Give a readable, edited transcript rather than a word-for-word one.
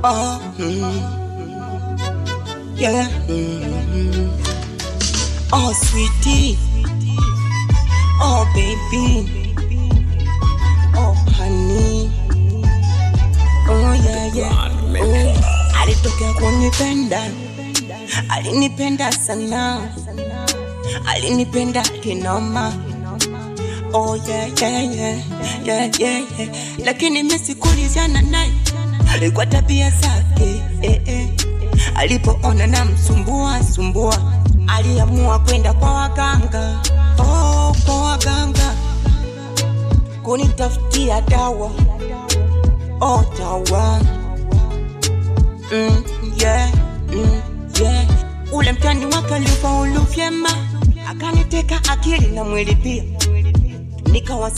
Oh, yeah. Oh, sweetie. Oh, baby. Oh, honey. Oh, yeah, yeah. Oh, alitokea kunipenda. Alinipenda sana. Alinipenda kinoma. Oh, yeah, yeah, yeah. Yeah, yeah, yeah. Lakini mimi sikulizana naye. Alikuwa tabia zake, alipoona na msumbua, aliamua kwenda kwa waganga. Oh, kwa waganga kunitafutia dawa. Oh, dawa. Yeah, yeah. Ule mtani wake alifaulu vyema, akaniteka akili na mwili pia. Nikawa